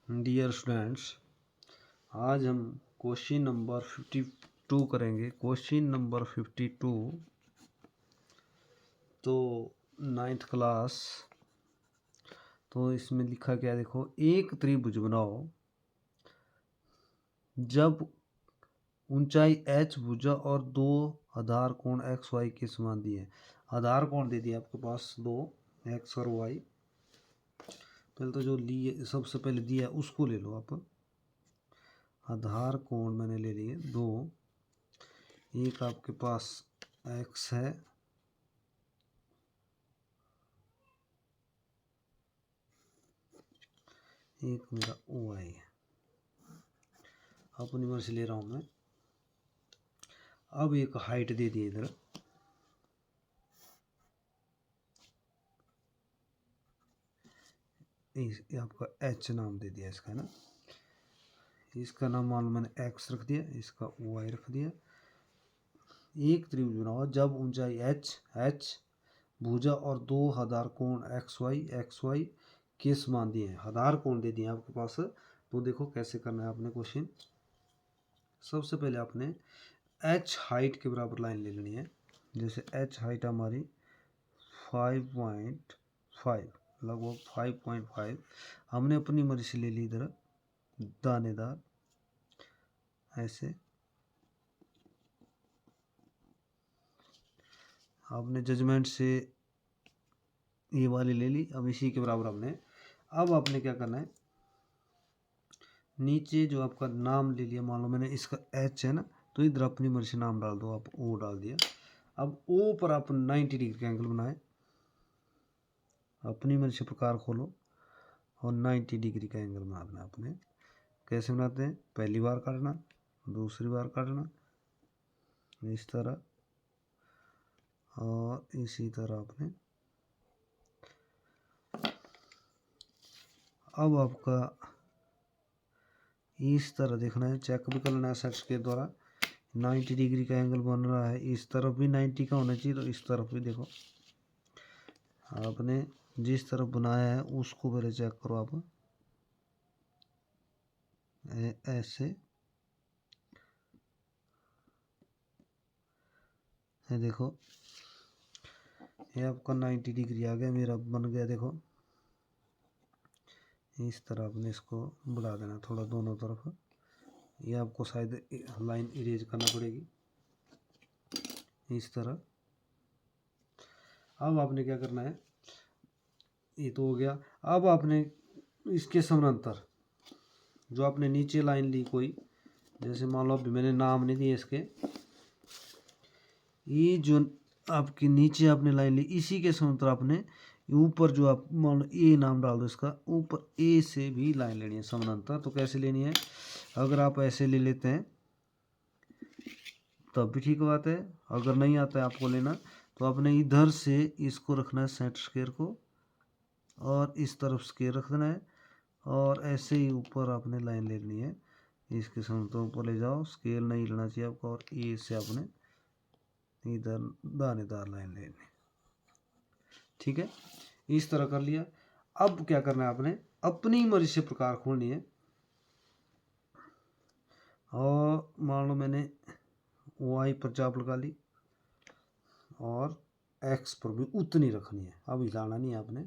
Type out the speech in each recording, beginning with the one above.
Dear students, आज हम question number 52 करेंगे। क्वेश्चन नंबर 52 तो 9th क्लास। तो इसमें लिखा क्या है, देखो। एक त्रिभुज बनाओ जब ऊंचाई h भुजा और दो आधार कोण x y के समान दिए हैं। आधार कोण दे दिया आपके पास दो, x और y। पहले तो जो लिए सबसे पहले दिया उसको ले लो आप। आधार कोण मैंने ले लिए दो, एक आपके पास x है, एक मेरा y है। अपनी मर्जी से ले रहा हूं मैं। अब एक हाइट दे दी इधर, आपका h नाम दे दिया इसका, है ना। इसका नाम मान लो मैंने x रख दिया, इसका y रख दिया। एक त्रिभुज बनाओ जब ऊंचाई h भुजा और दो आधार कोण x y के समान दिए हैं। आधार कोण दे दिए आपके पास। तो देखो कैसे करना है आपने क्वेश्चन। सबसे पहले आपने h हाइट के बराबर लाइन ले लेनी है। जैसे h हाइट हमारी 5.5, लगभग 5.5 हमने अपनी मर्जी से ले ली इधर दानेदार ऐसे। आपने जजमेंट से ये वाली ले ली। अब इसी के बराबर अब आपने क्या करना है, नीचे जो आपका नाम ले लिया, मान लो मैंने इसका h है ना, तो इधर अपनी मर्जी से नाम डाल दो आप, o डाल दिया। अब o पर आप 90 डिग्री का एंगल बनाए, अपनी मर्जी से प्रकार खोलो और 90 डिग्री का एंगल बना देना आपने। कैसे बनाते हैं, पहली बार काटना, दूसरी बार काटना इस तरह, और इसी तरह आपने। अब आपका इस तरह देखना है, चेक भी कर लेना है सेट्स के द्वारा। 90 डिग्री का एंगल बन रहा है, इस तरफ भी 90 का होना चाहिए, तो इस तरफ भी देखो। आपने जिस तरफ बनाया है उसको पहले चेक करो आप, ऐसे है। देखो ये आपका 90 डिग्री आ गया, मेरा बन गया। देखो इस तरह आपने इसको बढ़ा देना थोड़ा दोनों तरफ। ये आपको शायद लाइन इरेज करना पड़ेगी इस तरह। अब आपने क्या करना है, ये तो हो गया। अब आपने इसके समानांतर जो आपने नीचे लाइन ली कोई, जैसे मान लो अभी मैंने नाम नहीं दिए इसके, ये जो आपके नीचे आपने लाइन ली इसी के समांतर आपने ऊपर जो आप मान लो ए नाम डाल दो इसका, ऊपर ए से भी लाइन लेनी है समानांतर। तो कैसे लेनी है, अगर आप ऐसे ले लेते हैं तब भी ठीक बात है, अगर नहीं आता है आपको लेना तो आपने इधर से इसको रखना है सेंटर स्क्वायर को, और इस तरफ स्क्वायर रख देना है, और ऐसे ही ऊपर आपने लाइन ले लेनी है। इसके समांतर ऊपर ले जाओ, स्केल नहीं लेना चाहिए आपको, और ए से आपने इधर दानेदार लाइन लेनी। ठीक है, इस तरह कर लिया। अब क्या करना है, आपने अपनी मर्जी से प्रकार खोलनी है। और मान लो मैंने y पर चाप लगा ली और x पर भी उतनी रखनी है। अब हिलाना नहीं है आपने,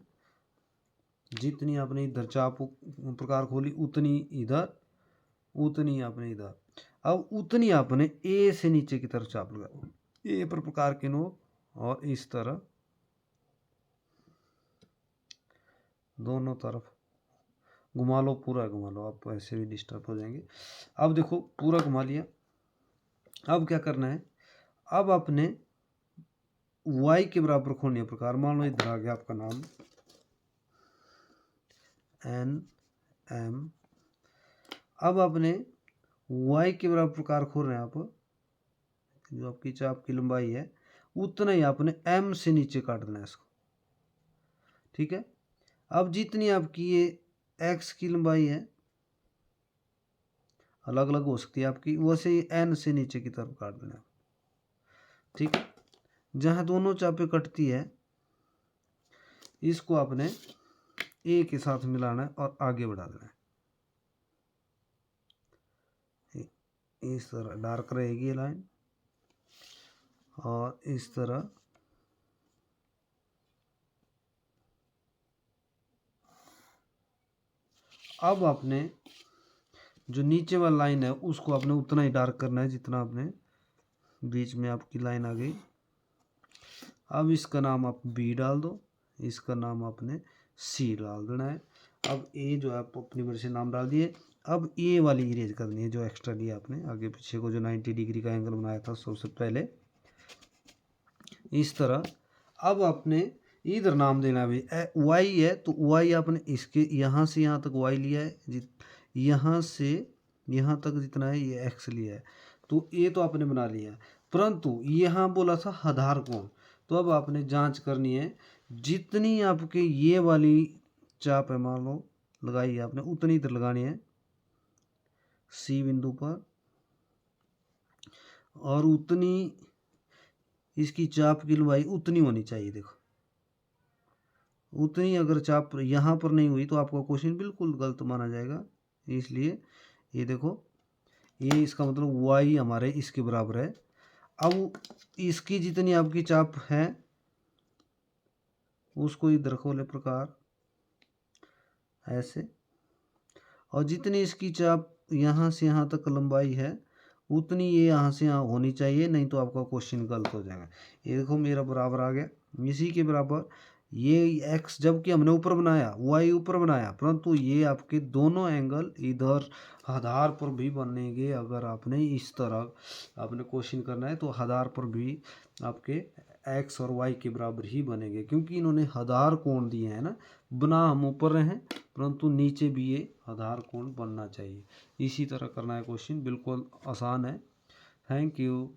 जितनी आपने इधर चाप प्रकार खोली उतनी इधर, उतनी आपने इधर। अब उतनी आपने a से नीचे की तरफ चाप लगा, a पर प्रकार के नोक, और इस तरह दोनों तरफ घुमा लो, पूरा घुमा लो। आप ऐसे भी डिस्टर्ब हो जाएंगे। अब देखो पूरा घुमा लिया। अब क्या करना है, अब आपने y के बराबर खोलनी है प्रकार। मान लो इधर आ गया आपका नाम n m। अब आपने y के बराबर प्रकार खोल रहे हैं आप, जो आपकी चाप की लंबाई है उतना ही आपने m से नीचे काट देना है इसको। ठीक है, अब जितनी आपकी ये x की लंबाई है अलग अलग हो सकती है आपकी, वैसे ही n से नीचे की तरफ काट देना है। ठीक है, जहां दोनों चापें कटती है इसको आपने a के साथ मिलाना है और आगे बढ़ा देना है। इस तरह डार्क रहेगी ये लाइन, और इस तरह अब आपने जो नीचे वाला लाइन है उसको आपने उतना ही डार्क करना है जितना आपने बीच में आपकी लाइन आ गई। अब इसका नाम आप बी डाल दो, इसका नाम आपने सी डाल देना है। अब ए जो है आप अपनी मर्जी से नाम डाल दिए। अब ए वाली इरेज करनी है जो एक्स्ट्रा लिया आपने आगे पीछे को, जो 90 डिग्री का एंगल बनाया था सबसे पहले, इस तरह। अब आपने इधर नाम देना भी वाई है तो वाई आपने इसके यहाँ से यहाँ तक वाई लिया है, यहाँ से यहाँ तक जितना है ये एक्स लिया है, तो ये तो आपने बना लिया। परंतु यहाँ बोला था आधार कोण, तो अब आपने जांच करनी है जितनी आपके ये वाली चाप है मान लो लगाई है आपने, उतनी इधर लगानी है सी बिंदु पर, और उतनी इसकी चाप की लंबाई उतनी होनी चाहिए। देखो उतनी अगर चाप यहाँ पर नहीं हुई तो आपका क्वेश्चन बिल्कुल गलत माना जाएगा। इसलिए ये देखो, ये इसका मतलब वाई हमारे इसके बराबर है। अब इसकी जितनी आपकी चाप है उसको इधर खोले प्रकार ऐसे, और जितनी इसकी चाप यहाँ से यहाँ तक लंबाई है उतनी ये यहाँ से यहाँ होनी चाहिए, नहीं तो आपका क्वेश्चन गलत हो जाएगा। ये देखो मेरा बराबर आ गया, इसी के बराबर ये एक्स जबकि हमने ऊपर बनाया, वाई ऊपर बनाया, परंतु ये आपके दोनों एंगल इधर आधार पर भी बनेंगे। अगर आपने इस तरह आपने क्वेश्चन करना है तो आधार पर भी आपके एक्स और वाई के बराबर ही बनेंगे, क्योंकि इन्होंने आधार कोण दिए हैं ना, बना हम ऊपर रहे हैं परंतु नीचे भी ये आधार कोण बनना चाहिए। इसी तरह करना है क्वेश्चन, बिल्कुल आसान है। Thank you.